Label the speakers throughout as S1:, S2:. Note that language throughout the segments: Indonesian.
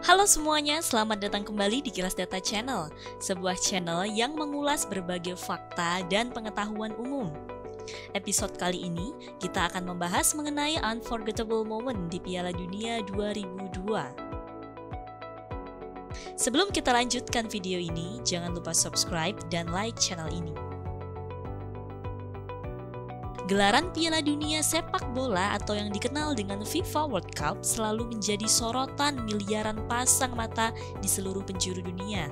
S1: Halo semuanya, selamat datang kembali di Kilas Data Channel, sebuah channel yang mengulas berbagai fakta dan pengetahuan umum. Episode kali ini, kita akan membahas mengenai unforgettable moment di Piala Dunia 2002. Sebelum kita lanjutkan video ini, jangan lupa subscribe dan like channel ini. Gelaran Piala Dunia sepak bola atau yang dikenal dengan FIFA World Cup selalu menjadi sorotan miliaran pasang mata di seluruh penjuru dunia.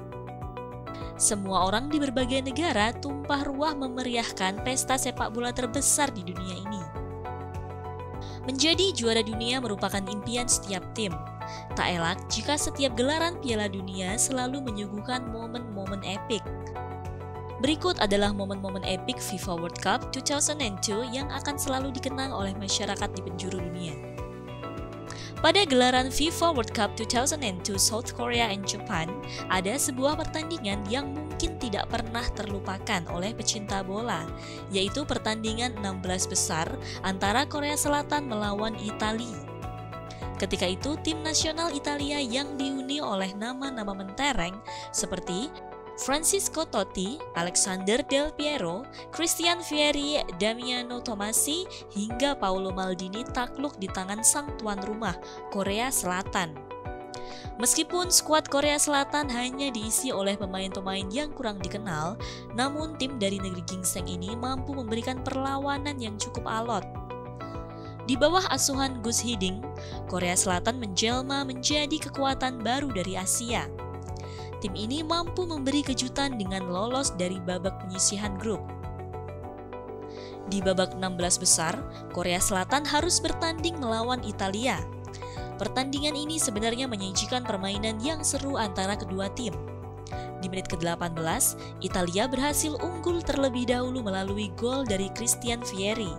S1: Semua orang di berbagai negara tumpah ruah memeriahkan pesta sepak bola terbesar di dunia ini. Menjadi juara dunia merupakan impian setiap tim. Tak elak jika setiap gelaran Piala Dunia selalu menyuguhkan momen-momen epik. Berikut adalah momen-momen epik FIFA World Cup 2002 yang akan selalu dikenang oleh masyarakat di penjuru dunia. Pada gelaran FIFA World Cup 2002 South Korea and Japan, ada sebuah pertandingan yang mungkin tidak pernah terlupakan oleh pecinta bola, yaitu pertandingan 16 besar antara Korea Selatan melawan Italia. Ketika itu, tim nasional Italia yang dihuni oleh nama-nama mentereng seperti Francesco Totti, Alexander Del Piero, Christian Vieri, Damiano Tommasi, hingga Paolo Maldini takluk di tangan sang tuan rumah, Korea Selatan. Meskipun skuad Korea Selatan hanya diisi oleh pemain-pemain yang kurang dikenal, namun tim dari negeri gingseng ini mampu memberikan perlawanan yang cukup alot. Di bawah asuhan Gus Hiddink, Korea Selatan menjelma menjadi kekuatan baru dari Asia. Tim ini mampu memberi kejutan dengan lolos dari babak penyisihan grup. Di babak 16 besar, Korea Selatan harus bertanding melawan Italia. Pertandingan ini sebenarnya menyajikan permainan yang seru antara kedua tim. Di menit ke-18, Italia berhasil unggul terlebih dahulu melalui gol dari Christian Vieri.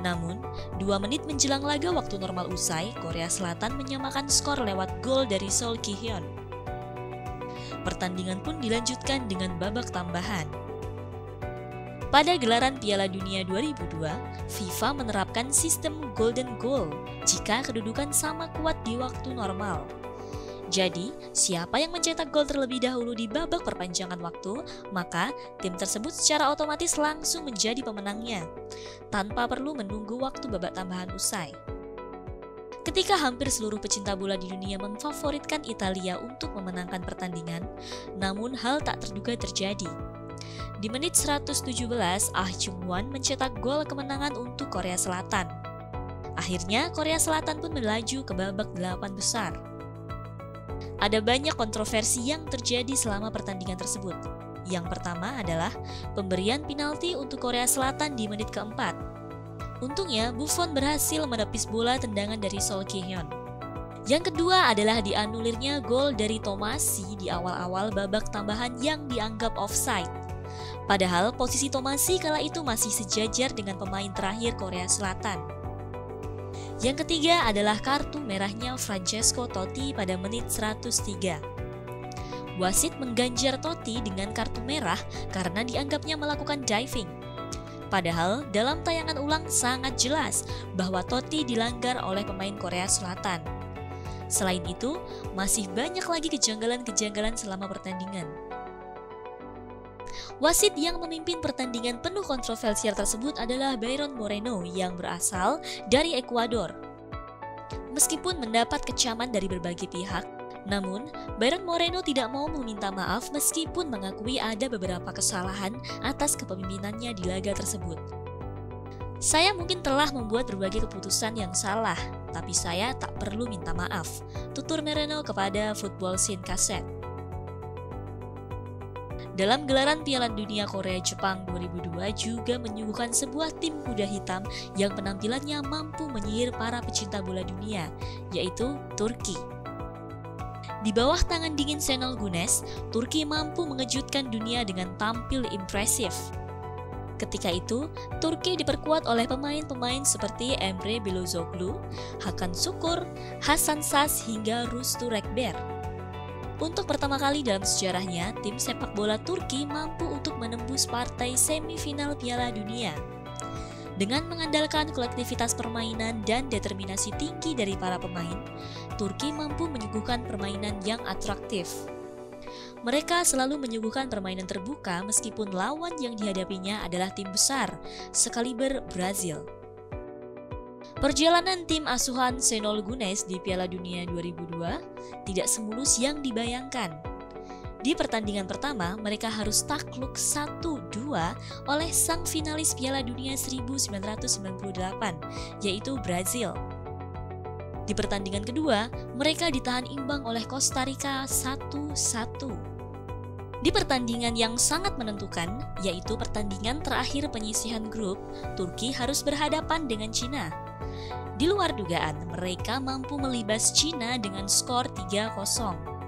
S1: Namun, 2 menit menjelang laga waktu normal usai, Korea Selatan menyamakan skor lewat gol dari Sol Ki-hyun. Pertandingan pun dilanjutkan dengan babak tambahan. Pada gelaran Piala Dunia 2002, FIFA menerapkan sistem golden goal jika kedudukan sama kuat di waktu normal. Jadi, siapa yang mencetak gol terlebih dahulu di babak perpanjangan waktu, maka tim tersebut secara otomatis langsung menjadi pemenangnya, tanpa perlu menunggu waktu babak tambahan usai. Ketika hampir seluruh pecinta bola di dunia memfavoritkan Italia untuk memenangkan pertandingan, namun hal tak terduga terjadi. Di menit 117, Ah Jung-won mencetak gol kemenangan untuk Korea Selatan. Akhirnya, Korea Selatan pun melaju ke babak 8 besar. Ada banyak kontroversi yang terjadi selama pertandingan tersebut. Yang pertama adalah pemberian penalti untuk Korea Selatan di menit keempat. Untungnya, Buffon berhasil menepis bola tendangan dari Sol Ki-hyun. Yang kedua adalah dianulirnya gol dari Tommasi di awal-awal babak tambahan yang dianggap offside. Padahal posisi Tommasi kala itu masih sejajar dengan pemain terakhir Korea Selatan. Yang ketiga adalah kartu merahnya Francesco Totti pada menit 103. Wasit mengganjar Totti dengan kartu merah karena dianggapnya melakukan diving. Padahal dalam tayangan ulang sangat jelas bahwa Totti dilanggar oleh pemain Korea Selatan. Selain itu, masih banyak lagi kejanggalan-kejanggalan selama pertandingan. Wasit yang memimpin pertandingan penuh kontroversial tersebut adalah Byron Moreno yang berasal dari Ekuador. Meskipun mendapat kecaman dari berbagai pihak, namun, Byron Moreno tidak mau meminta maaf meskipun mengakui ada beberapa kesalahan atas kepemimpinannya di laga tersebut. Saya mungkin telah membuat berbagai keputusan yang salah, tapi saya tak perlu minta maaf, tutur Moreno kepada Football Scene Cassette. Dalam gelaran Piala Dunia Korea-Jepang 2002 juga menyuguhkan sebuah tim kuda hitam yang penampilannya mampu menyihir para pecinta bola dunia, yaitu Turki. Di bawah tangan dingin Şenol Güneş, Turki mampu mengejutkan dunia dengan tampil impresif. Ketika itu, Turki diperkuat oleh pemain-pemain seperti Emre Belözoğlu, Hakan Şükür, Hasan Şaş hingga Rüştü Rekber. Untuk pertama kali dalam sejarahnya, tim sepak bola Turki mampu untuk menembus partai semifinal Piala Dunia. Dengan mengandalkan kolektivitas permainan dan determinasi tinggi dari para pemain, Turki mampu menyuguhkan permainan yang atraktif. Mereka selalu menyuguhkan permainan terbuka meskipun lawan yang dihadapinya adalah tim besar, sekaliber Brazil. Perjalanan tim asuhan Şenol Güneş di Piala Dunia 2002 tidak semulus yang dibayangkan. Di pertandingan pertama, mereka harus takluk 1-2 oleh sang finalis Piala Dunia 1998, yaitu Brazil. Di pertandingan kedua, mereka ditahan imbang oleh Costa Rica 1-1. Di pertandingan yang sangat menentukan, yaitu pertandingan terakhir penyisihan grup, Turki harus berhadapan dengan Cina. Di luar dugaan, mereka mampu melibas Cina dengan skor 3-0.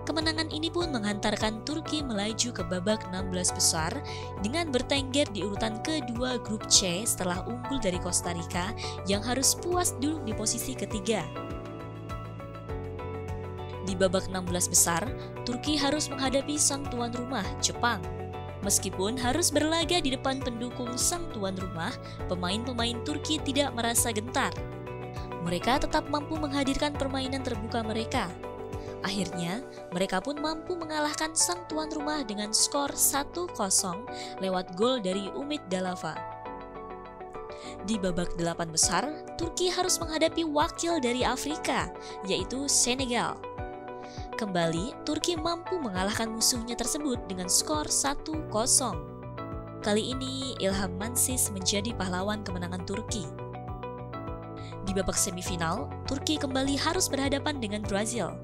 S1: Kemenangan ini pun menghantarkan Turki melaju ke babak 16 besar dengan bertengger di urutan kedua grup C setelah unggul dari Costa Rica yang harus puas duduk di posisi ketiga. Di babak 16 besar, Turki harus menghadapi sang tuan rumah, Jepang. Meskipun harus berlaga di depan pendukung sang tuan rumah, pemain-pemain Turki tidak merasa gentar. Mereka tetap mampu menghadirkan permainan terbuka mereka. Akhirnya, mereka pun mampu mengalahkan sang tuan rumah dengan skor 1-0 lewat gol dari Umit Dalava. Di babak 8 besar, Turki harus menghadapi wakil dari Afrika, yaitu Senegal. Kembali, Turki mampu mengalahkan musuhnya tersebut dengan skor 1-0. Kali ini, Ilham Mansis menjadi pahlawan kemenangan Turki. Di babak semifinal, Turki kembali harus berhadapan dengan Brazil.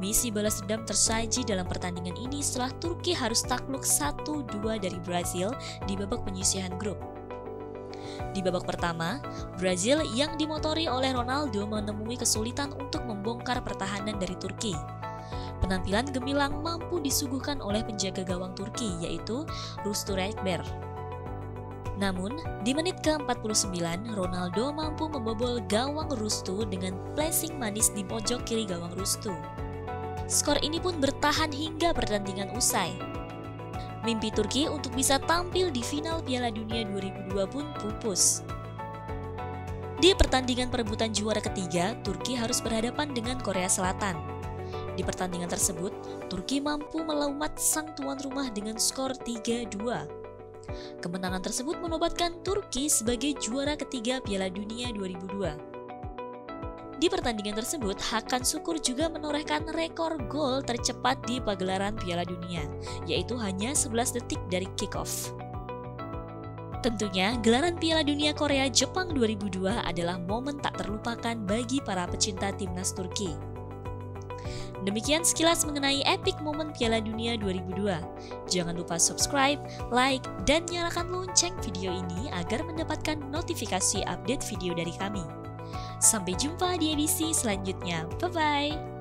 S1: Misi balas dendam tersaji dalam pertandingan ini setelah Turki harus takluk 1-2 dari Brazil di babak penyisihan grup. Di babak pertama, Brazil yang dimotori oleh Ronaldo menemui kesulitan untuk membongkar pertahanan dari Turki. Penampilan gemilang mampu disuguhkan oleh penjaga gawang Turki, yaitu Rustu Rekber. Namun, di menit ke-49, Ronaldo mampu membobol gawang Rustu dengan placing manis di pojok kiri gawang Rustu. Skor ini pun bertahan hingga pertandingan usai. Mimpi Turki untuk bisa tampil di final Piala Dunia 2002 pun pupus. Di pertandingan perebutan juara ketiga, Turki harus berhadapan dengan Korea Selatan. Di pertandingan tersebut, Turki mampu melaumat sang tuan rumah dengan skor 3-2. Kemenangan tersebut menobatkan Turki sebagai juara ketiga Piala Dunia 2002. Di pertandingan tersebut, Hakan Şükür juga menorehkan rekor gol tercepat di pagelaran Piala Dunia, yaitu hanya 11 detik dari kick-off. Tentunya, gelaran Piala Dunia Korea-Jepang 2002 adalah momen tak terlupakan bagi para pecinta timnas Turki. Demikian sekilas mengenai epic momen Piala Dunia 2002. Jangan lupa subscribe, like, dan nyalakan lonceng video ini agar mendapatkan notifikasi update video dari kami. Sampai jumpa di edisi selanjutnya. Bye-bye!